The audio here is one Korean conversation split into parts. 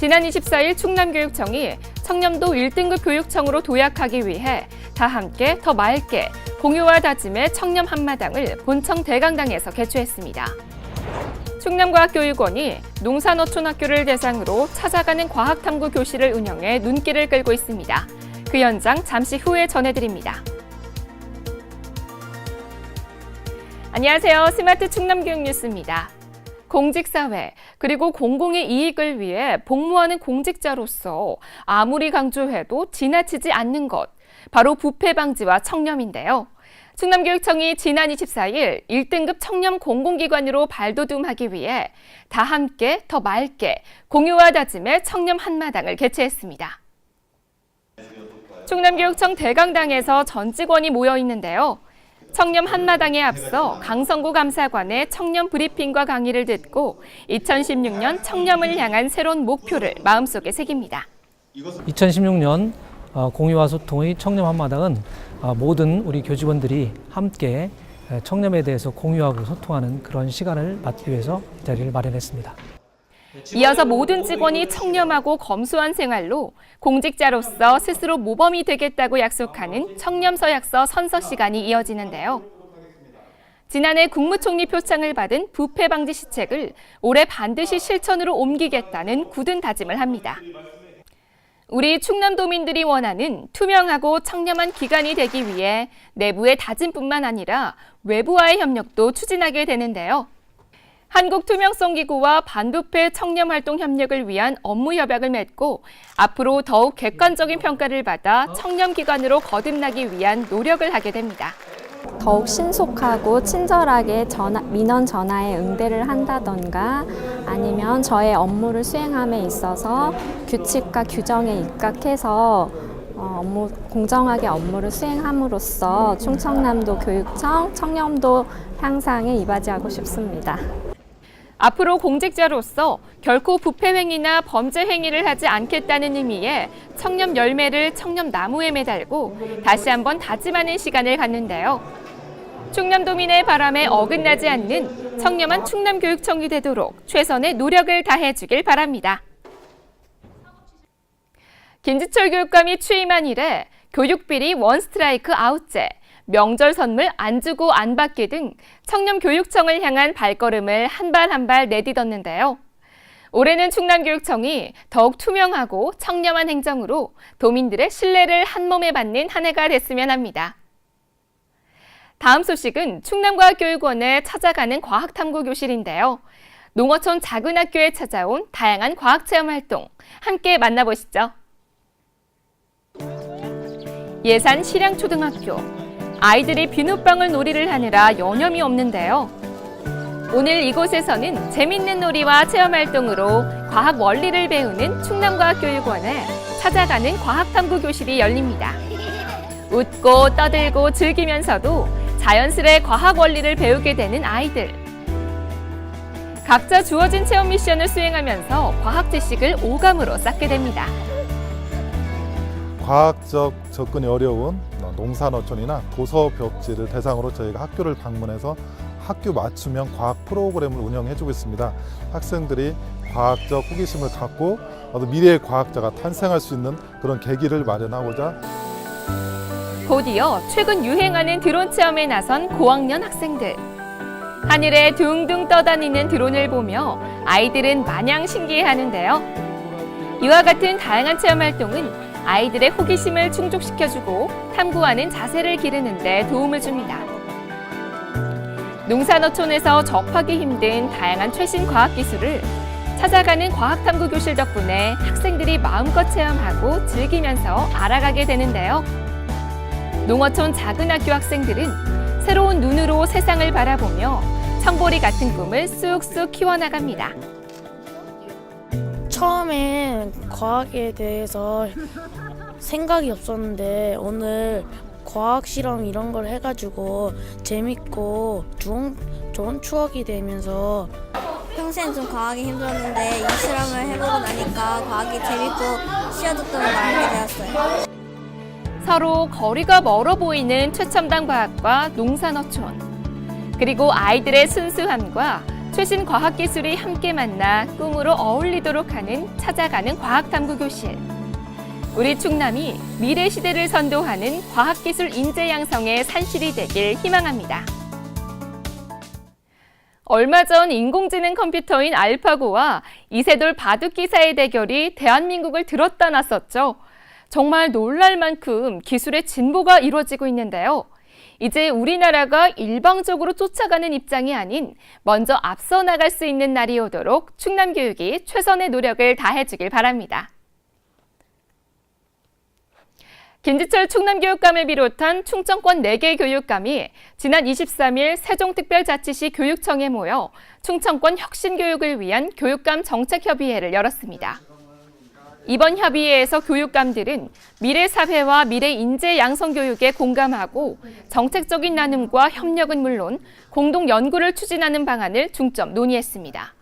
지난 24일 충남교육청이 청렴도 1등급 교육청으로 도약하기 위해 다 함께 더 맑게 공유와 다짐의 청렴 한마당을 본청 대강당에서 개최했습니다. 충남과학교육원이 농산어촌학교를 대상으로 찾아가는 과학탐구 교실을 운영해 눈길을 끌고 있습니다. 그 현장 잠시 후에 전해드립니다. 안녕하세요. 스마트 충남교육 뉴스입니다. 공직사회 그리고 공공의 이익을 위해 복무하는 공직자로서 아무리 강조해도 지나치지 않는 것, 바로 부패 방지와 청렴인데요. 충남교육청이 지난 24일 1등급 청렴 공공기관으로 발돋움하기 위해 다 함께 더 맑게 공유와 다짐의 청렴 한마당을 개최했습니다. 충남교육청 대강당에서 전 직원이 모여 있는데요. 청렴 한마당에 앞서 강성구 감사관의 청렴 브리핑과 강의를 듣고 2016년 청렴을 향한 새로운 목표를 마음속에 새깁니다. 2016년 공유와 소통의 청렴 한마당은 모든 우리 교직원들이 함께 청렴에 대해서 공유하고 소통하는 그런 시간을 갖기 위해서 이 자리를 마련했습니다. 이어서 모든 직원이 청렴하고 검소한 생활로 공직자로서 스스로 모범이 되겠다고 약속하는 청렴서약서 선서 시간이 이어지는데요. 지난해 국무총리 표창을 받은 부패 방지 시책을 올해 반드시 실천으로 옮기겠다는 굳은 다짐을 합니다. 우리 충남도민들이 원하는 투명하고 청렴한 기관이 되기 위해 내부의 다짐뿐만 아니라 외부와의 협력도 추진하게 되는데요. 한국투명성기구와 반부패 청렴활동 협력을 위한 업무 협약을 맺고 앞으로 더욱 객관적인 평가를 받아 청렴기관으로 거듭나기 위한 노력을 하게 됩니다. 더욱 신속하고 친절하게 민원 전화에 응대를 한다던가 아니면 저의 업무를 수행함에 있어서 규칙과 규정에 입각해서 공정하게 업무를 수행함으로써 충청남도 교육청 청렴도 향상에 이바지하고 싶습니다. 앞으로 공직자로서 결코 부패 행위나 범죄 행위를 하지 않겠다는 의미의 청렴 열매를 청렴 나무에 매달고 다시 한번 다짐하는 시간을 갖는데요. 충남도민의 바람에 어긋나지 않는 청렴한 충남교육청이 되도록 최선의 노력을 다해주길 바랍니다. 김지철 교육감이 취임한 이래 교육비리 원스트라이크 아웃제, 명절 선물 안 주고 안 받기 등 청렴교육청을 향한 발걸음을 한 발 한 발 내딛었는데요. 올해는 충남교육청이 더욱 투명하고 청렴한 행정으로 도민들의 신뢰를 한몸에 받는 한 해가 됐으면 합니다. 다음 소식은 충남과학교육원에 찾아가는 과학탐구 교실인데요. 농어촌 작은 학교에 찾아온 다양한 과학체험활동 함께 만나보시죠. 예산 실양초등학교. 아이들이 비눗방울 놀이를 하느라 여념이 없는데요. 오늘 이곳에서는 재밌는 놀이와 체험활동으로 과학 원리를 배우는 충남과학교육원에 찾아가는 과학탐구 교실이 열립니다. 웃고 떠들고 즐기면서도 자연스레 과학 원리를 배우게 되는 아이들. 각자 주어진 체험 미션을 수행하면서 과학 지식을 오감으로 쌓게 됩니다. 과학적 접근이 어려운 농산어촌이나 도서벽지를 대상으로 저희가 학교를 방문해서 학교 맞춤형 과학 프로그램을 운영해주고 있습니다. 학생들이 과학적 호기심을 갖고 미래의 과학자가 탄생할 수 있는 그런 계기를 마련하고자 곧이어 최근 유행하는 드론 체험에 나선 고학년 학생들. 하늘에 둥둥 떠다니는 드론을 보며 아이들은 마냥 신기해하는데요. 이와 같은 다양한 체험 활동은 아이들의 호기심을 충족시켜주고 탐구하는 자세를 기르는 데 도움을 줍니다. 농산어촌에서 접하기 힘든 다양한 최신 과학기술을 찾아가는 과학탐구 교실 덕분에 학생들이 마음껏 체험하고 즐기면서 알아가게 되는데요. 농어촌 작은 학교 학생들은 새로운 눈으로 세상을 바라보며 청보리 같은 꿈을 쑥쑥 키워나갑니다. 처음엔 과학에 대해서 생각이 없었는데 오늘 과학 실험 이런 걸 해가지고 재밌고 좋은 추억이 되면서 평생 좀 과학이 힘들었는데 이 실험을 해보고 나니까 과학이 재밌고 쉬어졌던 걸 알게 되었어요. 서로 거리가 멀어 보이는 최첨단 과학과 농산어촌, 그리고 아이들의 순수함과 최신 과학기술이 함께 만나 꿈으로 어울리도록 하는 찾아가는 과학탐구교실. 우리 충남이 미래 시대를 선도하는 과학기술 인재 양성의 산실이 되길 희망합니다. 얼마 전 인공지능 컴퓨터인 알파고와 이세돌 바둑기사의 대결이 대한민국을 들었다 놨었죠. 정말 놀랄 만큼 기술의 진보가 이루어지고 있는데요. 이제 우리나라가 일방적으로 쫓아가는 입장이 아닌 먼저 앞서 나갈 수 있는 날이 오도록 충남교육이 최선의 노력을 다해주길 바랍니다. 김지철 충남교육감을 비롯한 충청권 4개 교육감이 지난 23일 세종특별자치시 교육청에 모여 충청권 혁신교육을 위한 교육감 정책협의회를 열었습니다. 이번 협의회에서 교육감들은 미래 사회와 미래 인재 양성 교육에 공감하고 정책적인 나눔과 협력은 물론 공동 연구를 추진하는 방안을 중점 논의했습니다.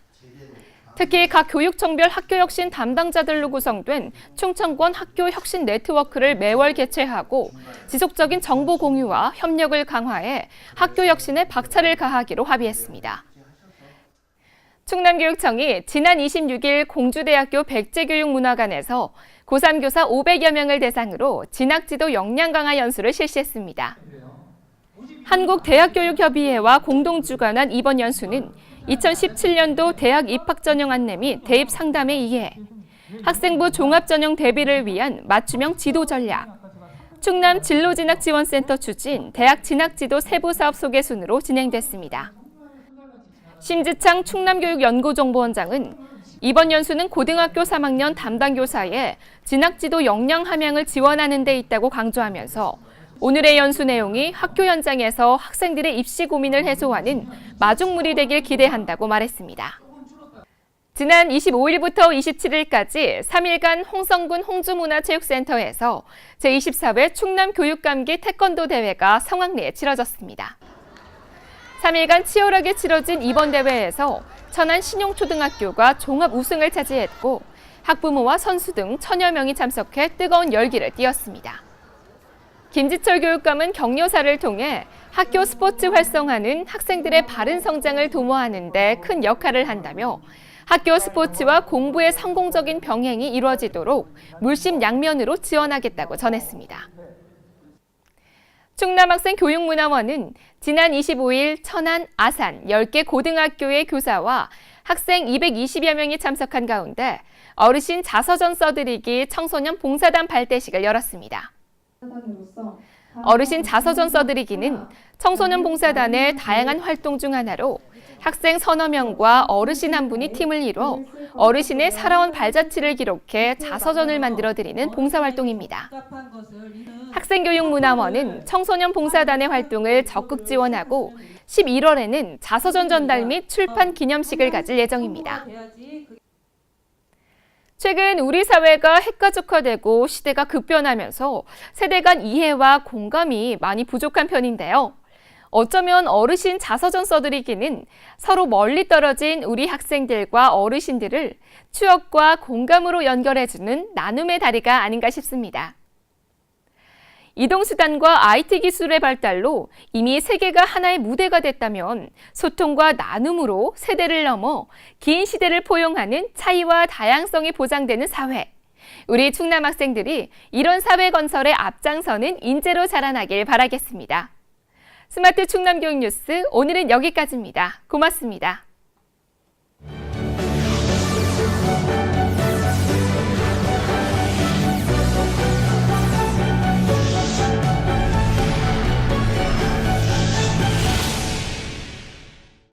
특히 각 교육청별 학교혁신 담당자들로 구성된 충청권 학교혁신 네트워크를 매월 개최하고 지속적인 정보 공유와 협력을 강화해 학교혁신에 박차를 가하기로 합의했습니다. 충남교육청이 지난 26일 공주대학교 백제교육문화관에서 고3 교사 500여 명을 대상으로 진학지도 역량 강화 연수를 실시했습니다. 한국대학교육협의회와 공동 주관한 이번 연수는 2017년도 대학 입학 전형 안내 및 대입 상담에 의해 학생부 종합 전형 대비를 위한 맞춤형 지도 전략, 충남 진로진학지원센터 추진 대학 진학지도 세부 사업 소개 순으로 진행됐습니다. 심지창 충남교육연구정보원장은 이번 연수는 고등학교 3학년 담당 교사의 진학지도 역량 함양을 지원하는 데 있다고 강조하면서 오늘의 연수 내용이 학교 현장에서 학생들의 입시 고민을 해소하는 마중물이 되길 기대한다고 말했습니다. 지난 25일부터 27일까지 3일간 홍성군 홍주문화체육센터에서 제24회 충남교육감기 태권도 대회가 성황리에 치러졌습니다. 3일간 치열하게 치러진 이번 대회에서 천안 신용초등학교가 종합 우승을 차지했고 학부모와 선수 등 1000여 명이 참석해 뜨거운 열기를 띄웠습니다. 김지철 교육감은 격려사를 통해 학교 스포츠 활성화는 학생들의 바른 성장을 도모하는 데 큰 역할을 한다며 학교 스포츠와 공부의 성공적인 병행이 이루어지도록 물심양면으로 지원하겠다고 전했습니다. 충남학생교육문화원은 지난 25일 천안, 아산 10개 고등학교의 교사와 학생 220여 명이 참석한 가운데 어르신 자서전 써드리기 청소년 봉사단 발대식을 열었습니다. 어르신 자서전 써드리기는 청소년 봉사단의 다양한 활동 중 하나로 학생 서너 명과 어르신 한 분이 팀을 이뤄 어르신의 살아온 발자취를 기록해 자서전을 만들어드리는 봉사활동입니다. 학생교육문화원은 청소년 봉사단의 활동을 적극 지원하고 11월에는 자서전 전달 및 출판 기념식을 가질 예정입니다. 최근 우리 사회가 핵가족화되고 시대가 급변하면서 세대 간 이해와 공감이 많이 부족한 편인데요. 어쩌면 어르신 자서전 써드리기는 서로 멀리 떨어진 우리 학생들과 어르신들을 추억과 공감으로 연결해주는 나눔의 다리가 아닌가 싶습니다. 이동수단과 IT 기술의 발달로 이미 세계가 하나의 무대가 됐다면 소통과 나눔으로 세대를 넘어 긴 시대를 포용하는 차이와 다양성이 보장되는 사회. 우리 충남 학생들이 이런 사회 건설에 앞장서는 인재로 자라나길 바라겠습니다. 스마트 충남교육 뉴스 오늘은 여기까지입니다. 고맙습니다.